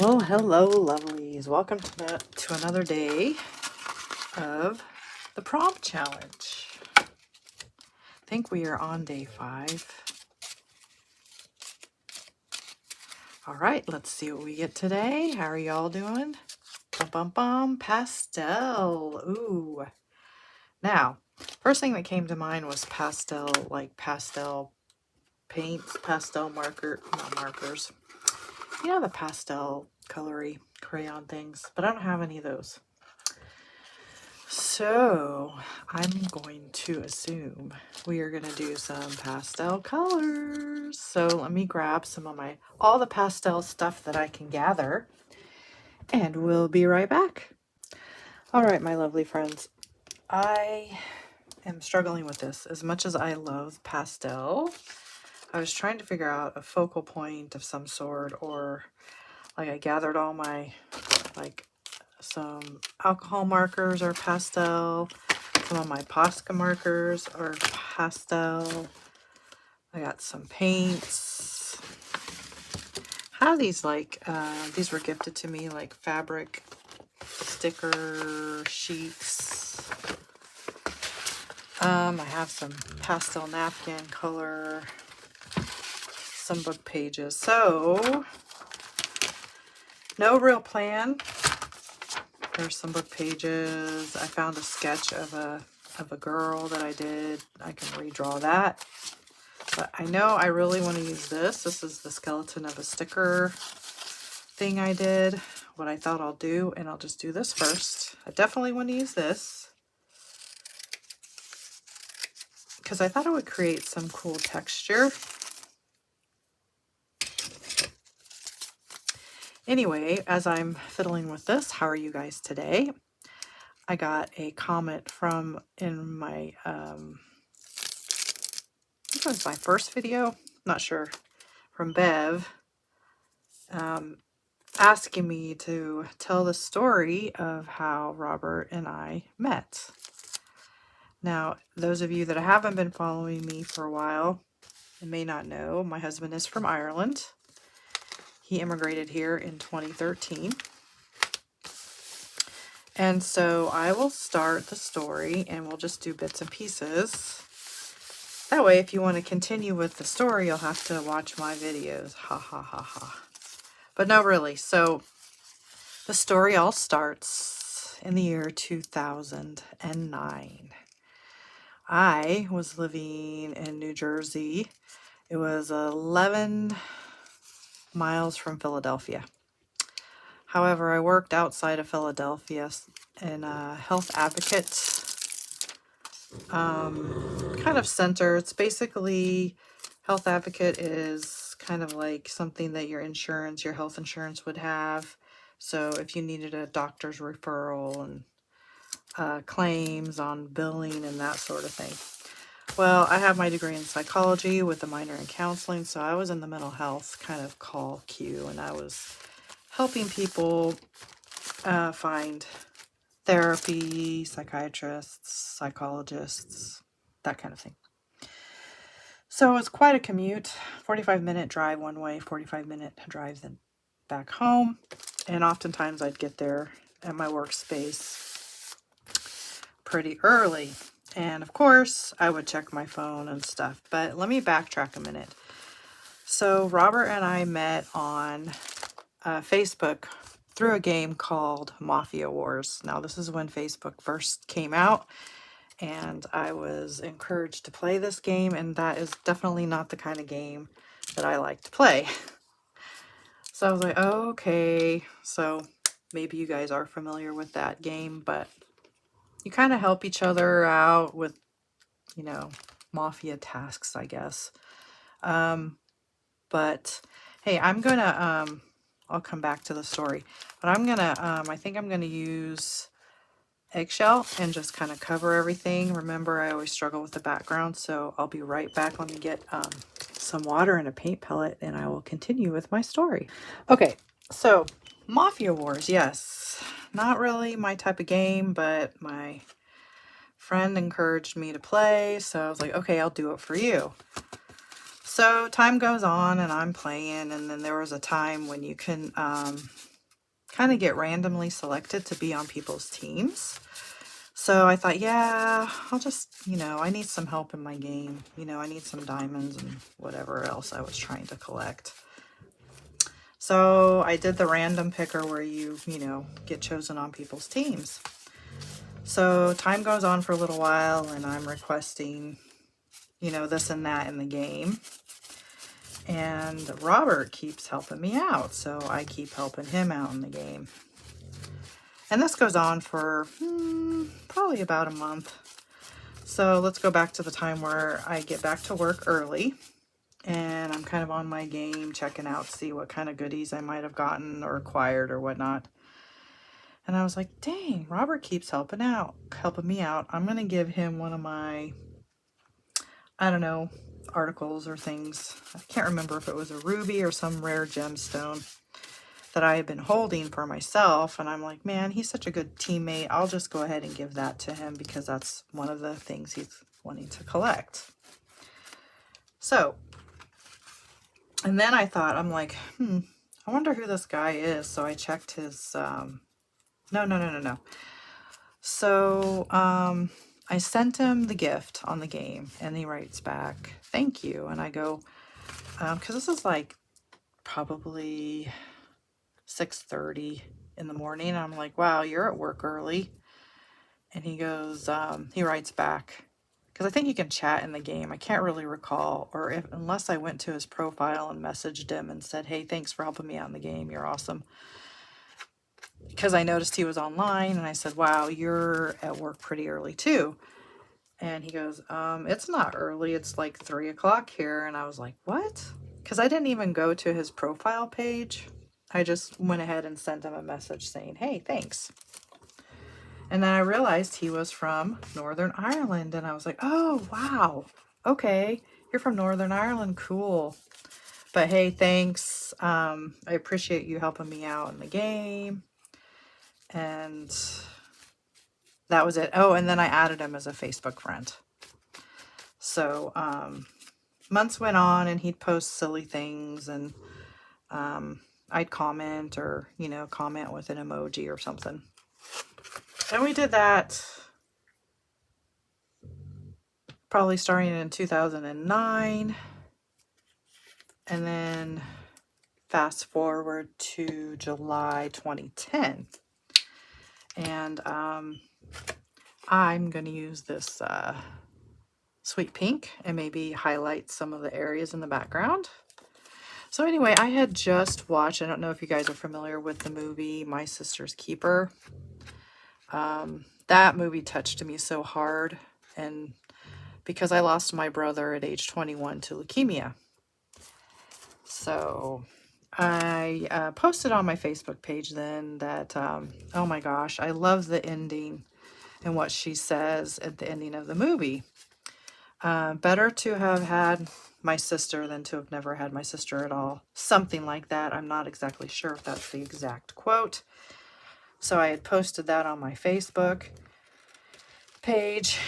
Well, hello, lovelies. Welcome to another day of the prompt challenge. I think we are on day 5. All right, let's see what we get today. How are y'all doing? Bum, bum, bum. Pastel. Ooh. Now, first thing that came to mind was pastel, like pastel paints, pastel not markers. You know, the pastel colory crayon things, but I don't have any of those. So I'm going to assume we are going to do some pastel colors. So let me grab some of all the pastel stuff that I can gather, and we'll be right back. All right, my lovely friends, I am struggling with this. As much as I love pastel, I was trying to figure out a focal point of some sort, or like I gathered all my some alcohol markers are pastel. Some of my Posca markers are pastel. I got some paints. How these these were gifted to me like fabric sticker sheets. I have some pastel napkin color, some book pages. So no real plan. There's some book pages. I found a sketch of a girl that I did. I can redraw that. But I know I really want to use this. This is the skeleton of a sticker thing I did. What I thought I'll do, and I'll just do this first. I definitely want to use this because I thought it would create some cool texture. Anyway, as I'm fiddling with this, how are you guys today? I got a comment in my, I think it was my first video, not sure, from Bev, asking me to tell the story of how Robert and I met. Now, those of you that haven't been following me for a while and may not know, my husband is from Ireland. He immigrated here in 2013. And so I will start the story and we'll just do bits and pieces. That way, if you want to continue with the story, you'll have to watch my videos. Ha ha ha ha. But no, really. So the story all starts in the year 2009. I was living in New Jersey. It was 11 miles from Philadelphia. However, I worked outside of Philadelphia in a health advocate kind of center. It's basically, health advocate is kind of like something that your health insurance would have. So if you needed a doctor's referral and claims on billing and that sort of thing. Well, I have my degree in psychology with a minor in counseling, so I was in the mental health kind of call queue, and I was helping people find therapy, psychiatrists, psychologists, that kind of thing. So it was quite a commute, 45-minute drive one way, 45-minute drive then back home, and oftentimes I'd get there at my workspace pretty early. And of course, I would check my phone and stuff. But let me backtrack a minute. So Robert and I met on Facebook through a game called Mafia Wars. Now, this is when Facebook first came out, and I was encouraged to play this game, and that is definitely not the kind of game that I like to play. So I was like, oh, okay. So maybe you guys are familiar with that game, but you kind of help each other out with, mafia tasks, I guess. But hey, I'm gonna I'll come back to the story, but I'm gonna I think I'm gonna use eggshell and just kind of cover everything. Remember, I always struggle with the background, so I'll be right back. Let me get some water and a paint pellet, and I will continue with my story. Okay, so Mafia Wars, yes, not really my type of game, but my friend encouraged me to play, so I was like, okay, I'll do it for you. So time goes on and I'm playing, and then there was a time when you can kind of get randomly selected to be on people's teams. So I thought, yeah, I'll just, I need some help in my game. I need some diamonds and whatever else I was trying to collect. So I did the random picker where you get chosen on people's teams. So time goes on for a little while and I'm requesting, this and that in the game. And Robert keeps helping me out, so I keep helping him out in the game. And this goes on for probably about a month. So let's go back to the time where I get back to work early. And I'm kind of on my game, checking out, see what kind of goodies I might have gotten or acquired or whatnot. And I was like, dang, Robert keeps helping me out. I'm going to give him one of my, I don't know, articles or things. I can't remember if it was a ruby or some rare gemstone that I had been holding for myself. And I'm like, man, he's such a good teammate. I'll just go ahead and give that to him because that's one of the things he's wanting to collect. So, and then I thought, I'm like, I wonder who this guy is. So I checked his, no. So, I sent him the gift on the game and he writes back, thank you. And I go, because this is like probably 6:30 in the morning. I'm like, wow, you're at work early. And he goes, he writes back, because I think you can chat in the game. I can't really recall, or unless I went to his profile and messaged him and said, hey, thanks for helping me out in the game. You're awesome. Because I noticed he was online and I said, wow, you're at work pretty early too. And he goes, it's not early. It's like 3 o'clock here. And I was like, what? Because I didn't even go to his profile page. I just went ahead and sent him a message saying, hey, thanks. And then I realized he was from Northern Ireland. And I was like, oh, wow. Okay. You're from Northern Ireland. Cool. But hey, thanks. I appreciate you helping me out in the game. And that was it. Oh, and then I added him as a Facebook friend. So months went on and he'd post silly things and I'd comment or, comment with an emoji or something. And we did that probably starting in 2009. And then fast forward to July 2010. And I'm going to use this sweet pink and maybe highlight some of the areas in the background. So anyway, I had just watched, I don't know if you guys are familiar with the movie My Sister's Keeper. That movie touched me so hard, and because I lost my brother at age 21 to leukemia. So I posted on my Facebook page then that, oh my gosh, I love the ending and what she says at the ending of the movie. Better to have had my sister than to have never had my sister at all. Something like that. I'm not exactly sure if that's the exact quote. So I had posted that on my Facebook page.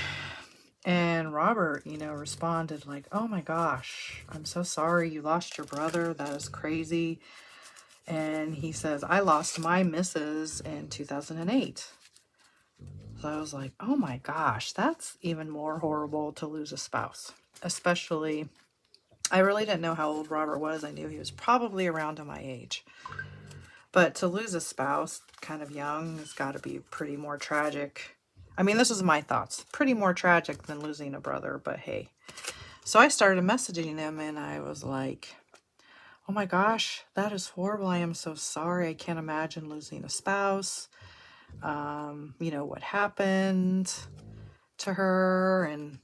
And Robert, responded like, oh my gosh, I'm so sorry you lost your brother. That is crazy. And he says, I lost my missus in 2008. So I was like, oh my gosh, that's even more horrible to lose a spouse. Especially, I really didn't know how old Robert was. I knew he was probably around to my age. But to lose a spouse kind of young has got to be pretty more tragic. I mean, this is my thoughts. Pretty more tragic than losing a brother, but hey. So I started messaging him and I was like, oh my gosh, that is horrible. I am so sorry. I can't imagine losing a spouse. What happened to her. And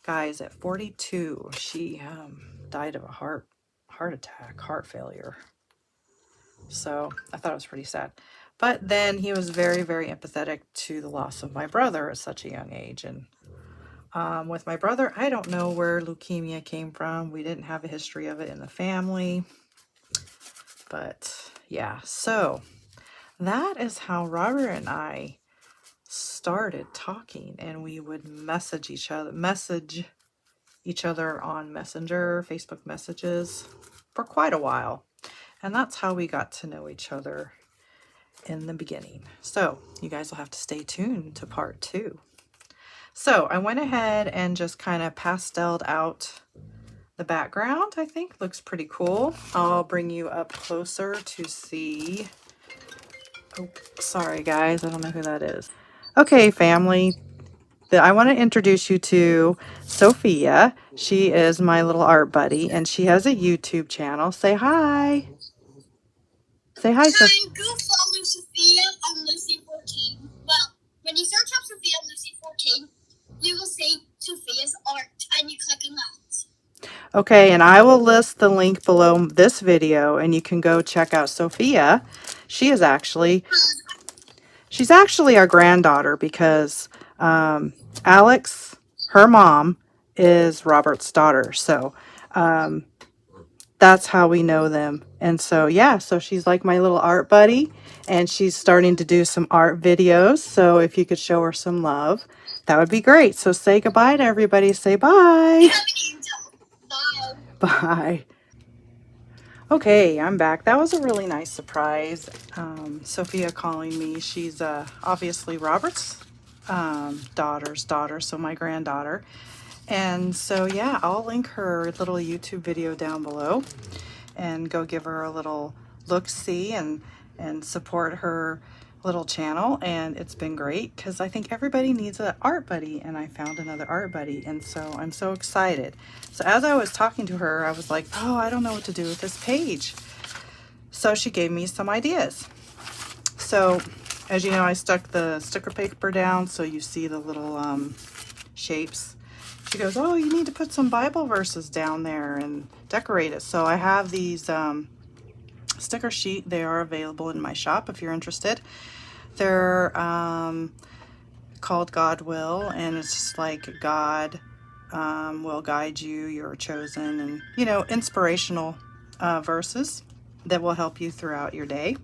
guys, at 42, she died of a heart attack, heart failure. So I thought it was pretty sad. But then he was very, very empathetic to the loss of my brother at such a young age. And with my brother, I don't know where leukemia came from. We didn't have a history of it in the family. But yeah, so that is how Robert and I started talking. And we would message each other on Messenger, Facebook messages for quite a while. And that's how we got to know each other. in the beginning. So you guys will have to stay tuned to part 2. So I went ahead and just kind of pasteled out the background. I think looks pretty cool. I'll bring you up closer to see. Oh, sorry guys, I don't know who that is. Okay, family, I want to introduce you to Sophia. She is my little art buddy, and she has a YouTube channel. Say hi. Say hi, Sophia. Hi, go follow Sophia on Lucy14. Well, when you search up Sophia on Lucy14, you will see Sophia's art, and you click on that. Okay, and I will list the link below this video, and you can go check out Sophia. She's actually our granddaughter because Alex, her mom, is Robert's daughter. So that's how we know them. And so, yeah, so she's like my little art buddy, and she's starting to do some art videos. So if you could show her some love, that would be great. So say goodbye to everybody. Say bye. Bye. Bye. Okay, I'm back. That was a really nice surprise. Sophia calling me. She's obviously Robert's daughter's daughter, so my granddaughter. And so, yeah, I'll link her little YouTube video down below and go give her a little look-see and support her little channel. And it's been great because I think everybody needs an art buddy, and I found another art buddy, and so I'm so excited. So as I was talking to her, I was like, oh, I don't know what to do with this page. So she gave me some ideas. So as you know, I stuck the sticker paper down so you see the little shapes. She goes, oh, you need to put some Bible verses down there and decorate it. So I have these sticker sheet. They are available in my shop if you're interested. They're called God Will, and it's just like God will guide you, you're chosen, and, you know, inspirational verses that will help you throughout your day.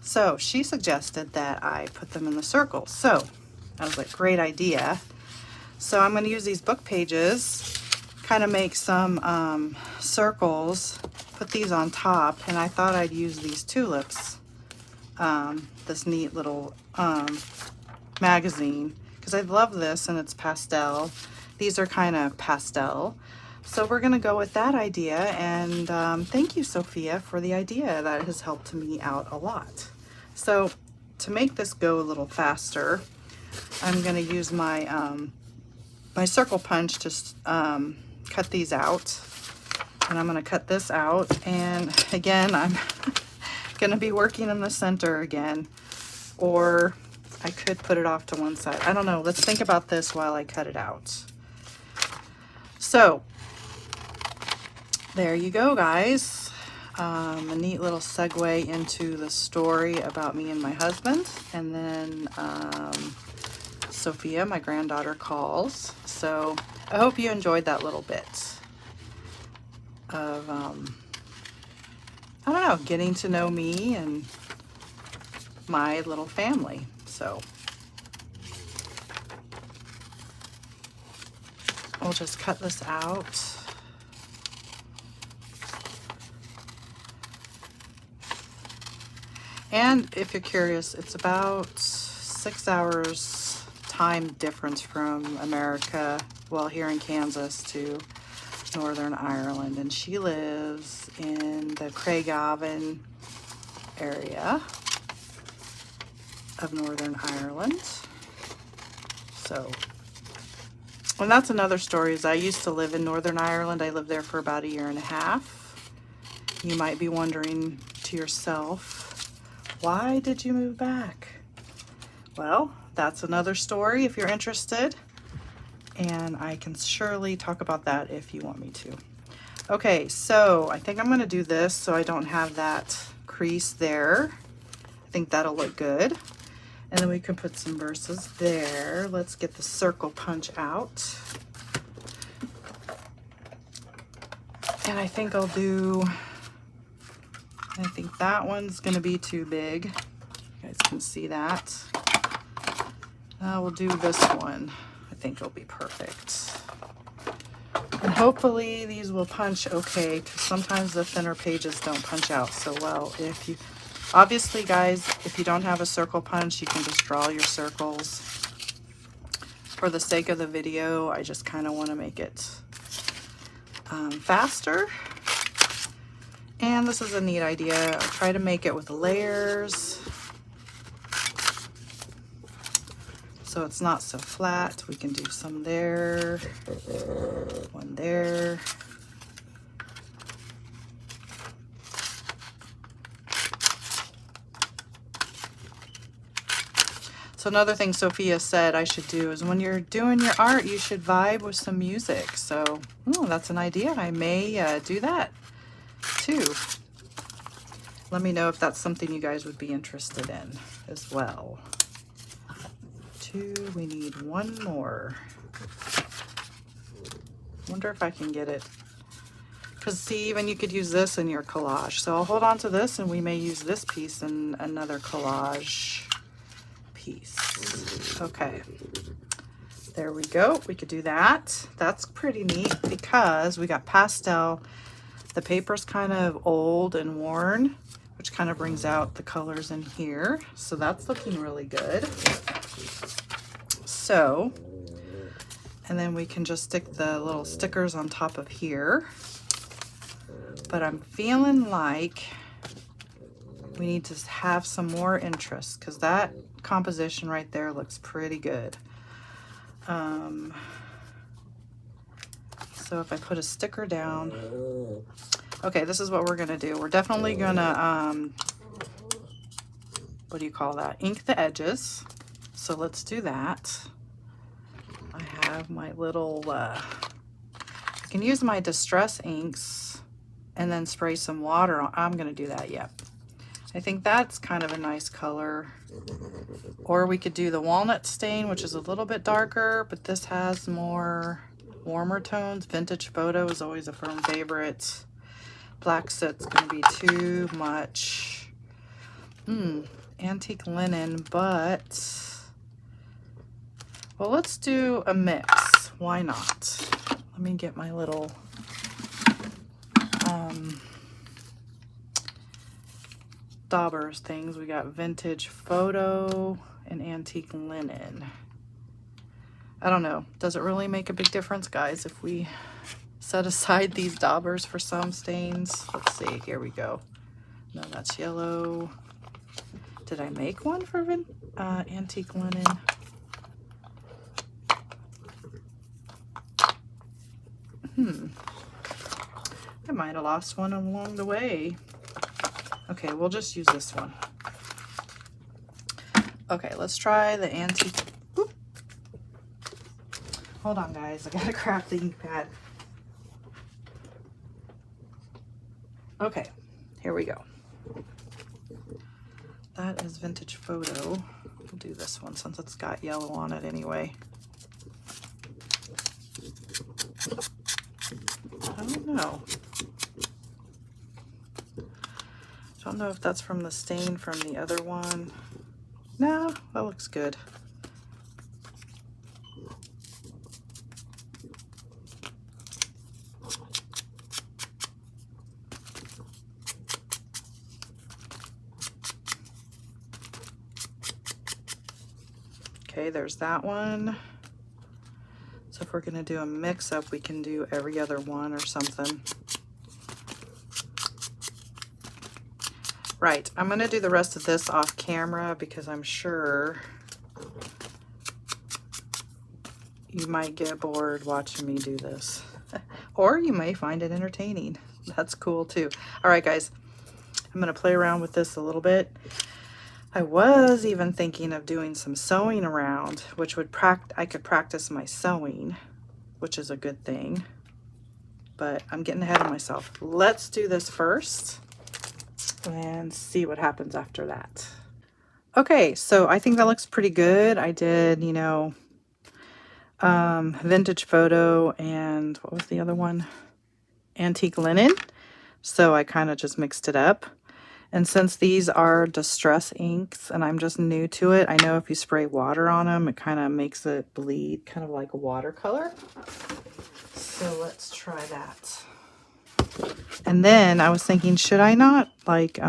So she suggested that I put them in the circles. So I was like, great idea. So I'm going to use these book pages, kind of make some circles, put these on top, and I thought I'd use these tulips, this neat little magazine, because I love this, and it's pastel. These are kind of pastel. So we're going to go with that idea, and thank you, Sophia, for the idea. That has helped me out a lot. So to make this go a little faster, I'm going to use my my circle punch to cut these out, and I'm going to cut this out, and again I'm going to be working in the center again, or I could put it off to one side. I don't know. Let's think about this while I cut it out. So there you go, guys. A neat little segue into the story about me and my husband, and then Sophia, my granddaughter, calls. So I hope you enjoyed that little bit of, I don't know, getting to know me and my little family. So we'll just cut this out. And if you're curious, it's about 6 hours time difference from America, well, here in Kansas, to Northern Ireland, and she lives in the Craigavon area of Northern Ireland. So, and that's another story, is I used to live in Northern Ireland. I lived there for about 1.5 years. You might be wondering to yourself, why did you move back? Well, that's another story if you're interested, and I can surely talk about that if you want me to. Okay, so I think I'm going to do this so I don't have that crease there. I think that'll look good. And then we can put some verses there. Let's get the circle punch out. And I think I'll do, I think that one's going to be too big. You guys can see that. We'll do this one. I think it'll be perfect. And hopefully these will punch okay, because sometimes the thinner pages don't punch out so well if you Obviously, guys, if you don't have a circle punch, you can just draw your circles. For the sake of the video, I just kind of want to make it faster. And this is a neat idea. I'll try to make it with layers, so it's not so flat. We can do some there, one there. So another thing Sophia said I should do is when you're doing your art, you should vibe with some music. So that's an idea. I may do that too. Let me know if that's something you guys would be interested in as well. 2, we need 1 more. Wonder if I can get it. Because see, even you could use this in your collage. So I'll hold on to this and we may use this piece in another collage piece. Okay, there we go. We could do that. That's pretty neat because we got pastel. The paper's kind of old and worn, which kind of brings out the colors in here. So that's looking really good. So, and then we can just stick the little stickers on top of here. But I'm feeling like we need to have some more interest because that composition right there looks pretty good. So if I put a sticker down, okay, this is what we're gonna do. We're definitely gonna, what do you call that? Ink the edges. So let's do that. I have my little, I can use my distress inks and then spray some water on. I'm gonna do that, yep. I think that's kind of a nice color. Or we could do the walnut stain, which is a little bit darker, but this has more warmer tones. Vintage photo is always a firm favorite. Black soot's gonna be too much. Antique linen, but, well, let's do a mix. Why not? Let me get my little, daubers things. We got vintage photo and antique linen. I don't know. Does it really make a big difference, guys, if we set aside these daubers for some stains? Let's see. Here we go. No, that's yellow. Did I make one for antique linen? I might have lost one along the way. Okay, we'll just use this one. Okay, let's try the antique. Oop. Hold on, guys. I gotta grab the ink pad. Okay, here we go. That is vintage photo. We'll do this one since it's got yellow on it anyway. I don't know. Don't know if that's from the stain from the other one. No, that looks good. Okay, there's that one. So if we're gonna do a mix-up, we can do every other one or something. Right, I'm gonna do the rest of this off camera because I'm sure you might get bored watching me do this. Or you may find it entertaining. That's cool too. All right, guys, I'm gonna play around with this a little bit. I was even thinking of doing some sewing around, which would I could practice my sewing, which is a good thing. But I'm getting ahead of myself. Let's do this first and see what happens after that. Okay, so I think that looks pretty good. I did, you know, vintage photo and what was the other one? Antique linen. So I kind of just mixed it up. And since these are distress inks and I'm just new to it, I know if you spray water on them, it kind of makes it bleed, kind of like a watercolor. So let's try that. And then I was thinking, should I not like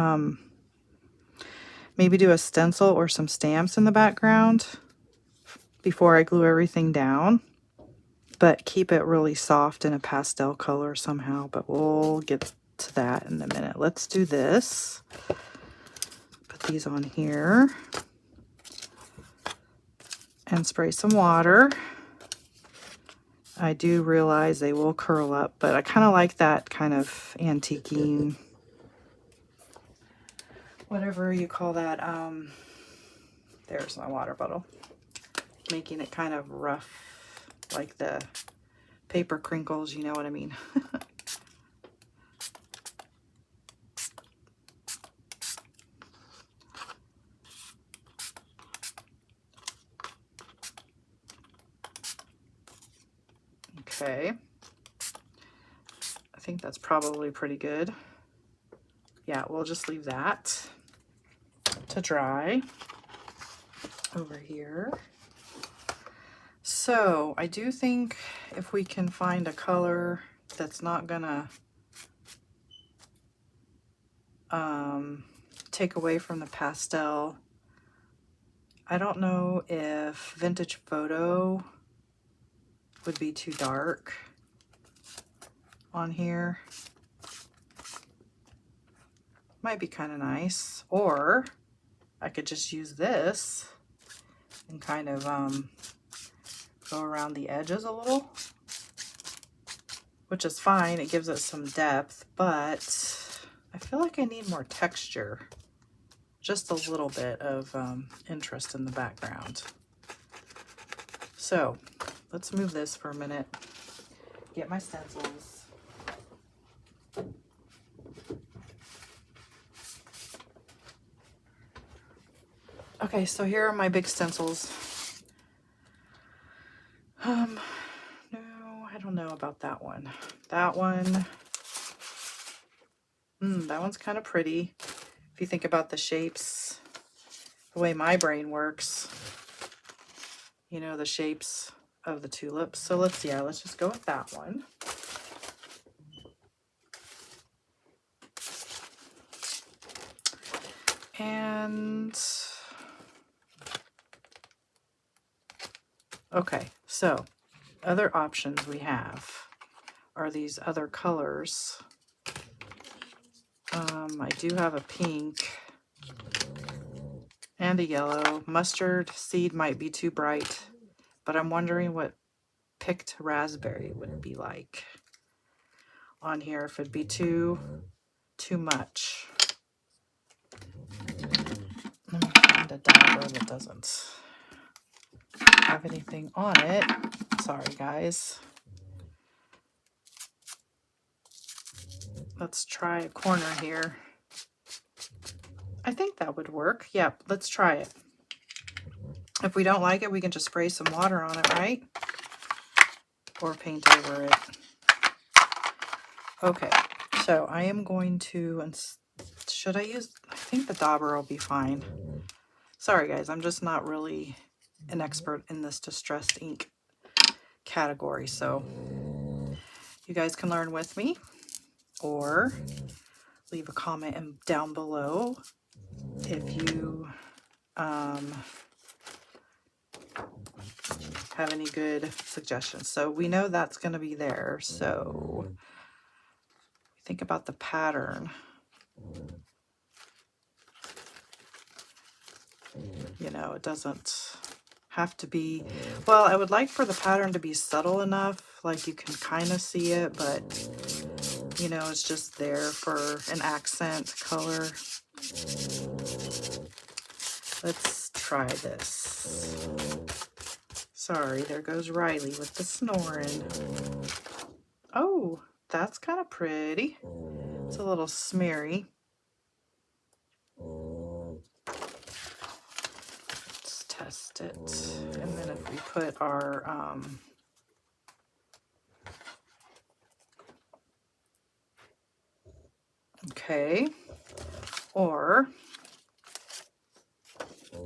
maybe do a stencil or some stamps in the background before I glue everything down, but keep it really soft in a pastel color somehow, but we'll get to that in a minute. Let's do this. Put these on here and spray some water. I do realize they will curl up, but I kind of like that kind of antiquing, whatever you call that. There's my water bottle. Making it kind of rough, like the paper crinkles, you know what I mean. Okay. I think that's probably pretty good. Yeah, we'll just leave that to dry over here. So I do think if we can find a color that's not gonna take away from the pastel. I don't know if Vintage Photo would be too dark on here. Might be kind of nice. Or I could just use this and kind of go around the edges a little, which is fine. It gives it some depth, but I feel like I need more texture. Just a little bit of interest in the background. So let's move this for a minute. Get my stencils. Okay, so here are my big stencils. No, I don't know about that one. That one, that one's kind of pretty. If you think about the shapes, the way my brain works, you know, the shapes of the tulips. So let's just go with that one. And okay, so other options we have are these other colors. I do have a pink and a yellow. Mustard seed might be too bright, but I'm wondering what picked raspberry would be like on here, if it'd be too much. Let me find a dauber that doesn't have anything on it. Sorry, guys. Let's try a corner here. I think that would work. Yep, let's try it. If we don't like it, we can just spray some water on it, right? Or paint over it. Okay, so I am going to, should I use, I think the dauber will be fine. Sorry guys, I'm just not really an expert in this distressed ink category, so you guys can learn with me or leave a comment down below if you have any good suggestions. So we know that's going to be there, so think about the pattern. You know, it doesn't have to be, well, I would like for the pattern to be subtle enough, like you can kind of see it, but you know, it's just there for an accent color. Let's try this. Sorry, there goes Riley with the snoring. Oh, that's kind of pretty. It's a little smeary. Let's test it. And then if we put our okay, or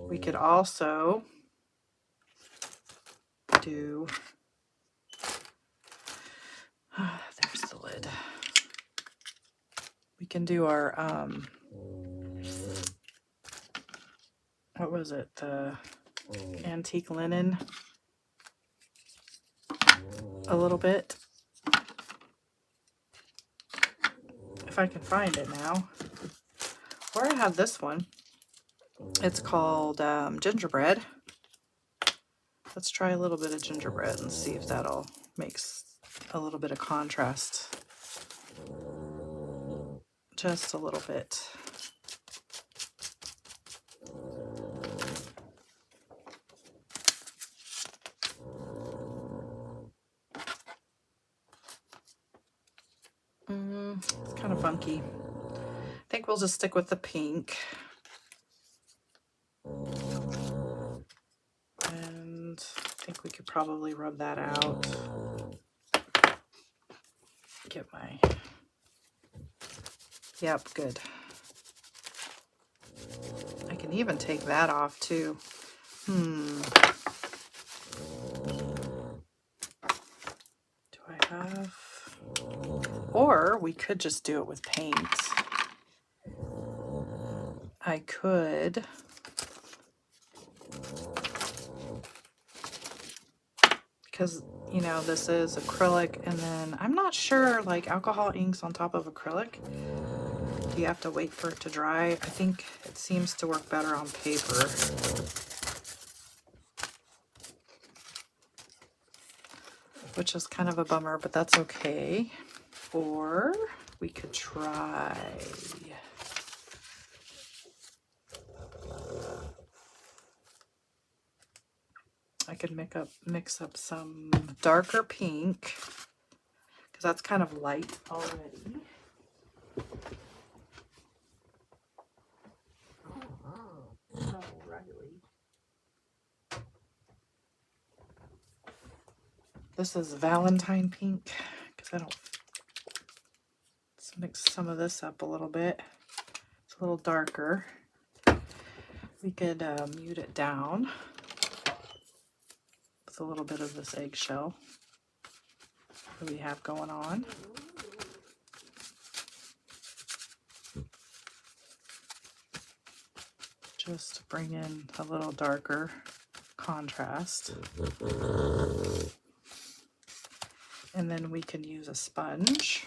we could also do, there's the lid. We can do our what was it? The antique linen. A little bit. If I can find it now. Or I have this one. It's called gingerbread. Let's try a little bit of gingerbread and see if that'll makes a little bit of contrast. Just a little bit. It's kind of funky. I think we'll just stick with the pink. And I think we could probably rub that out. Get my... Yep, good. I can even take that off too. Do I have... Or we could just do it with paint. I could... Because, you know, this is acrylic, and then I'm not sure, like, alcohol inks on top of acrylic. Do you have to wait for it to dry? I think it seems to work better on paper. Which is kind of a bummer, but that's okay. Or we could try... I could mix up some darker pink, because that's kind of light already. This is Valentine pink, because I don't... Let's mix some of this up a little bit. It's a little darker. We could mute it down with a little bit of this eggshell that we have going on. Just to bring in a little darker contrast. And then we can use a sponge.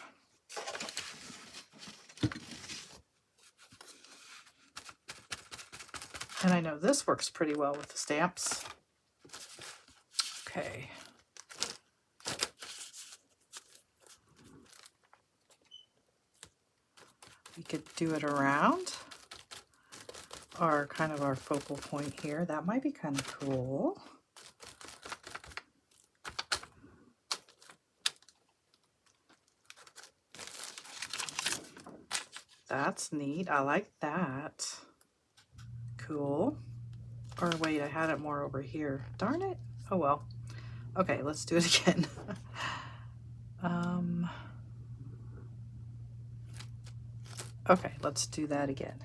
And I know this works pretty well with the stamps. Okay. We could do it around our kind of our focal point here. That might be kind of cool. That's neat. I like that. Cool. Or wait, I had it more over here. Darn it. Oh well. Okay, let's do it again. Okay, let's do that again.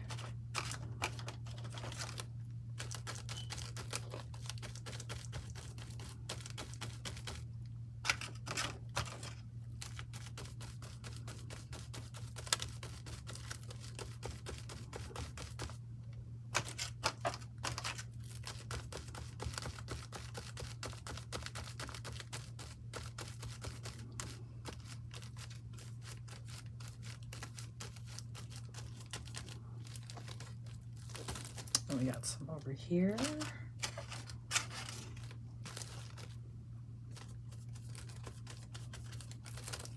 And we got some over here.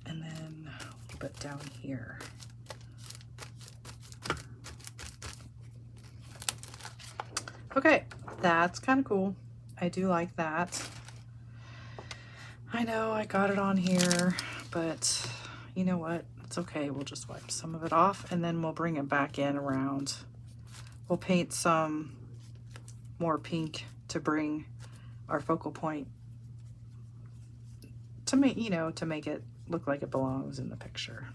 And then a little bit down here. Okay, that's kind of cool. I do like that. I know I got it on here, but you know what? It's okay. We'll just wipe some of it off and then we'll bring it back in around. We'll paint some more pink to bring our focal point to make, you know, to make it look like it belongs in the picture.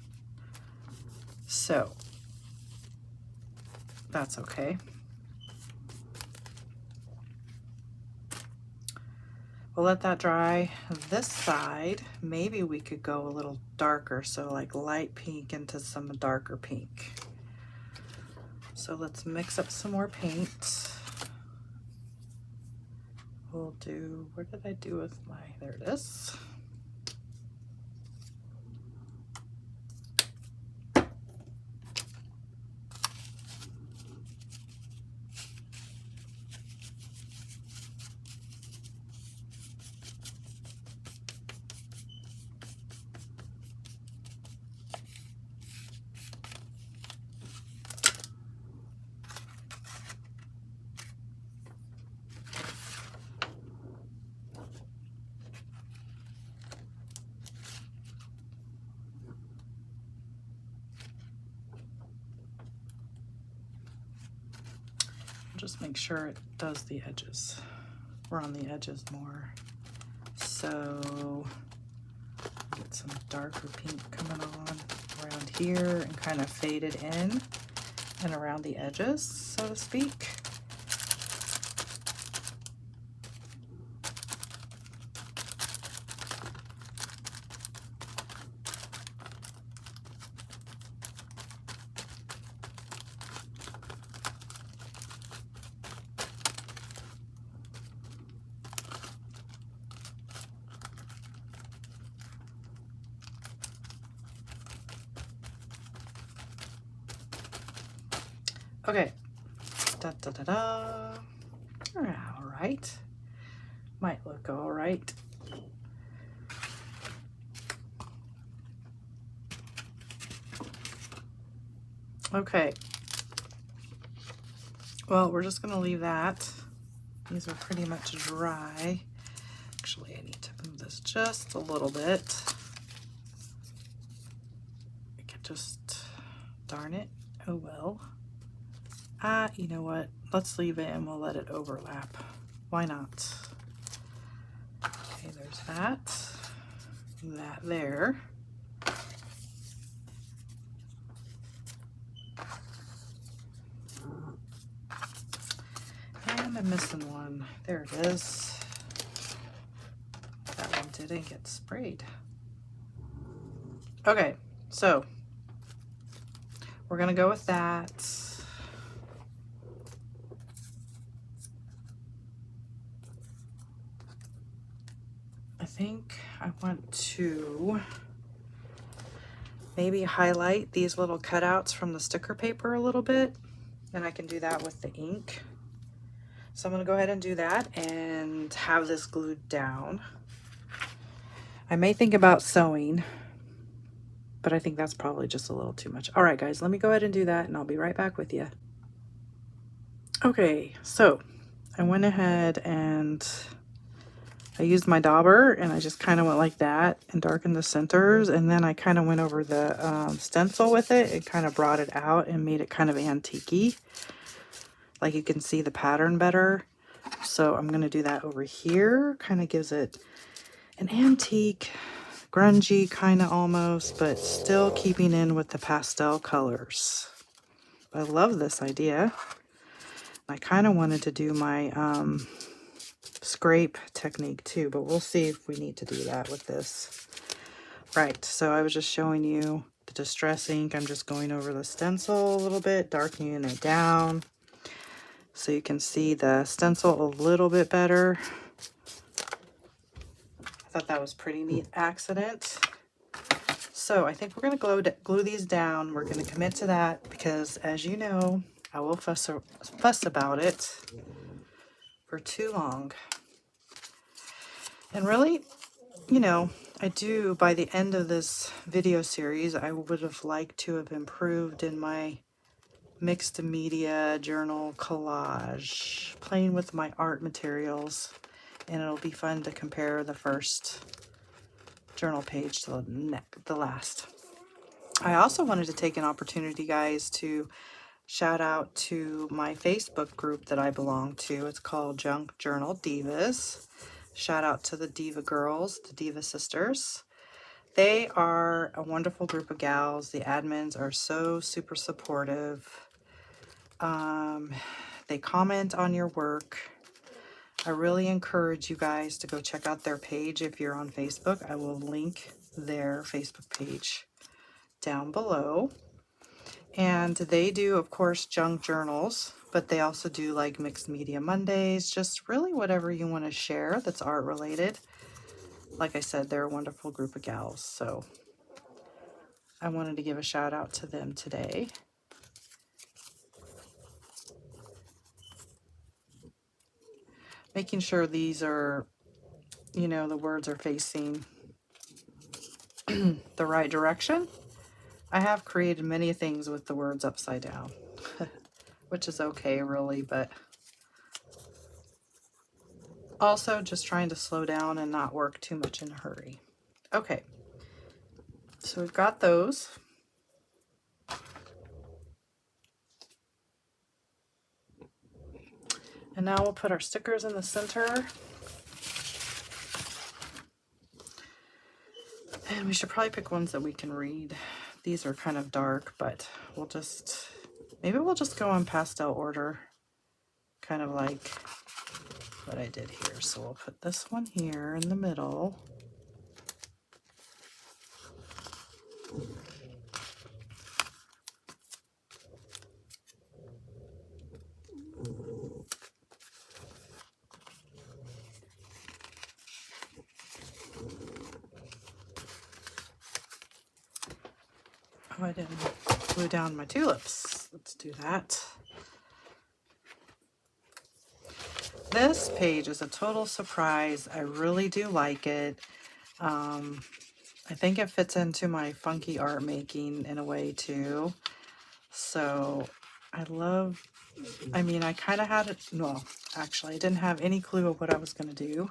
So that's okay. We'll let that dry. This side, maybe we could go a little darker, so like light pink into some darker pink. So let's mix up some more paint. we'll do, what did I do with my, there it is. Just make sure it does the edges. We're on the edges more. So get some darker pink coming on around here and kind of fade it in and around the edges, so to speak. Okay, da da da da. All right, might look all right. Okay, well, we're just gonna leave that. These are pretty much dry. Actually, I need to move this just a little bit. I could just, darn it, oh well. You know what? Let's leave it and we'll let it overlap. Why not? Okay, there's that. That there. And I'm missing one. There it is. That one didn't get sprayed. Okay, so we're gonna go with that. I think I want to maybe highlight these little cutouts from the sticker paper a little bit, and I can do that with the ink. So I'm gonna go ahead and do that and have this glued down. I may think about sewing, but I think that's probably just a little too much. All right, guys, let me go ahead and do that and I'll be right back with you. Okay, so I went ahead and I used my dauber and I just kind of went like that and darkened the centers, and then I kind of went over the stencil with it and kind of brought it out and made it kind of antique-y. Like you can see the pattern better. So I'm going to do that over here. Kind of gives it an antique, grungy kind of almost, but still keeping in with the pastel colors. I love this idea. I kind of wanted to do my scrape technique too, but we'll see if we need to do that with this. Right, so I was just showing you the distress ink. I'm just going over the stencil a little bit, darkening it down so you can see the stencil a little bit better. I thought that was pretty neat accident. So I think we're going to glue these down. We're going to commit to that because, as you know, I will fuss about it for too long. And really, you know, I do, by the end of this video series, I would have liked to have improved in my mixed media journal collage, playing with my art materials, and it'll be fun to compare the first journal page to the last. I also wanted to take an opportunity, guys, to shout out to my Facebook group that I belong to. It's called Junk Journal Divas. Shout out to the Diva girls, the Diva sisters. They are a wonderful group of gals. The admins are so super supportive. They comment on your work. I really encourage you guys to go check out their page if you're on Facebook. I will link their Facebook page down below. And they do, of course, junk journals, but they also do like mixed media Mondays, just really whatever you want to share that's art related. Like I said, they're a wonderful group of gals, so I wanted to give a shout out to them today. Making sure these are, you know, the words are facing the right direction. I have created many things with the words upside down, which is okay really, but also just trying to slow down and not work too much in a hurry. Okay, so we've got those. And now we'll put our stickers in the center. And we should probably pick ones that we can read. These are kind of dark, but maybe we'll just go in pastel order, kind of like what I did here. So we'll put this one here in the middle. Oh, I didn't glue down my tulips. Let's do that. This page is a total surprise. I really do like it. I think it fits into my funky art making in a way too. So I kind of had it, well, actually I didn't have any clue of what I was going to do,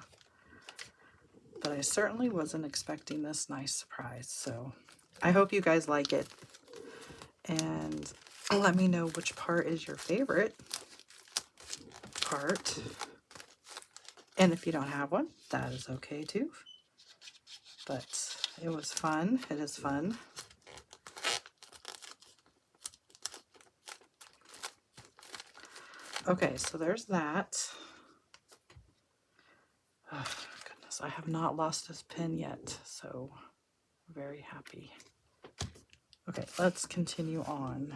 but I certainly wasn't expecting this nice surprise. So I hope you guys like it, and let me know which part is your favorite part. And if you don't have one, that is okay too. But it was fun. It is fun. Okay, so there's that. Oh, goodness, I have not lost this pen yet, so very happy. Okay, let's continue on.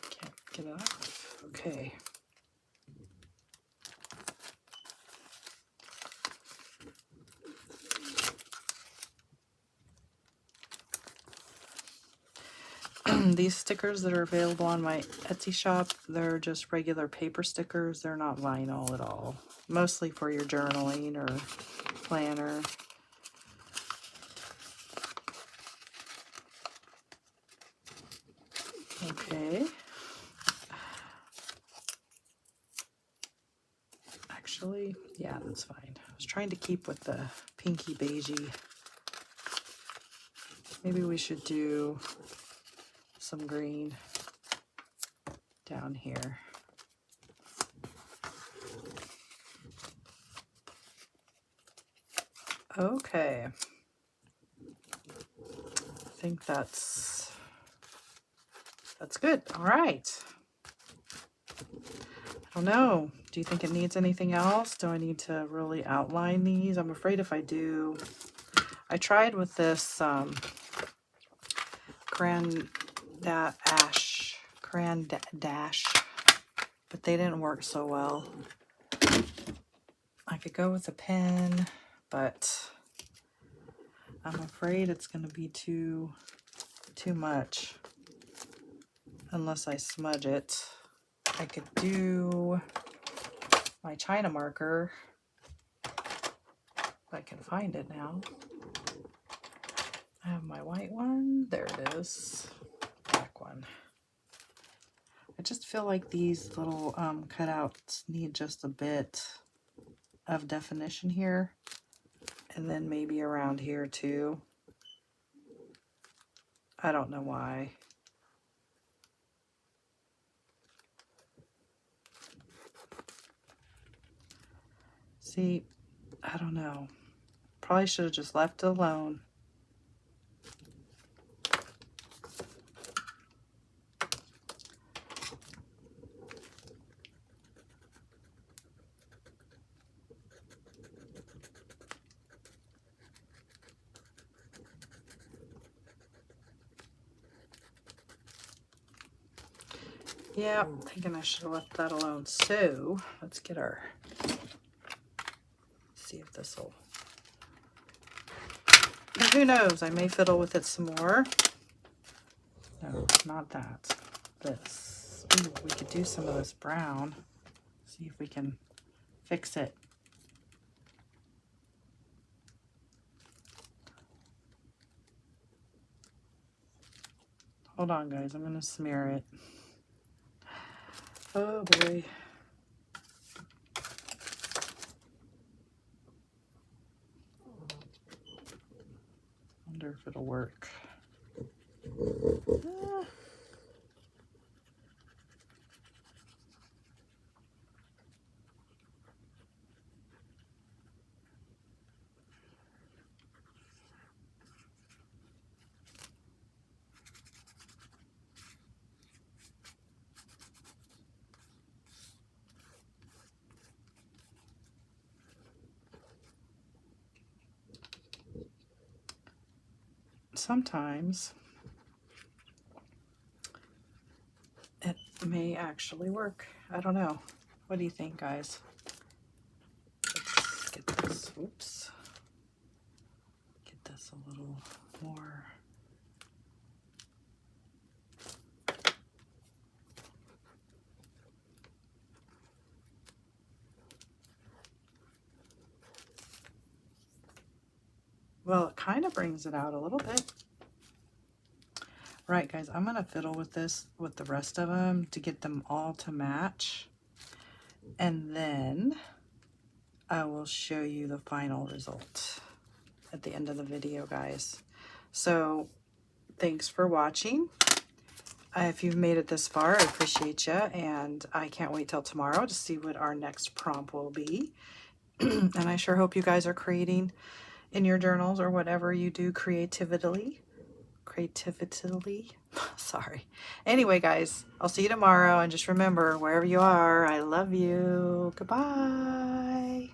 Can't get it off. Okay. These stickers that are available on my Etsy shop, they're just regular paper stickers. They're not vinyl at all. Mostly for your journaling or planner. Okay. Actually, yeah, that's fine. I was trying to keep with the pinky beigey. Maybe we should do some green down here. Okay. I think that's good. All right. I don't know. Do you think it needs anything else? Do I need to really outline these? I'm afraid if I do. I tried with this Grand Dash, but they didn't work so well. I could go with a pen, but I'm afraid it's going to be too much unless I smudge it. I could do my China marker, if I can find it now. I have my white one. There it is. Black one. I just feel like these little cutouts need just a bit of definition here. And then maybe around here too. I don't know why. See, I don't know. Probably should have just left it alone. Yeah, I'm thinking I should have left that alone. So let's get our, see if this will, who knows, I may fiddle with it some more. No, not that. This. Ooh, we could do some of this brown. See if we can fix it. Hold on, guys. I'm going to smear it. Oh, boy. Wonder if it'll work. Ah. Sometimes it may actually work. I don't know. What do you think, guys? Let's get this. Oops. Get this a little more. Well, it kind of brings it out a little bit. Right, guys, I'm going to fiddle with this with the rest of them to get them all to match. And then I will show you the final result at the end of the video, guys. So thanks for watching. If you've made it this far, I appreciate you. And I can't wait till tomorrow to see what our next prompt will be. And I sure hope you guys are creating in your journals or whatever you do creatively. Sorry. Anyway, guys, I'll see you tomorrow. And just remember, wherever you are, I love you. Goodbye.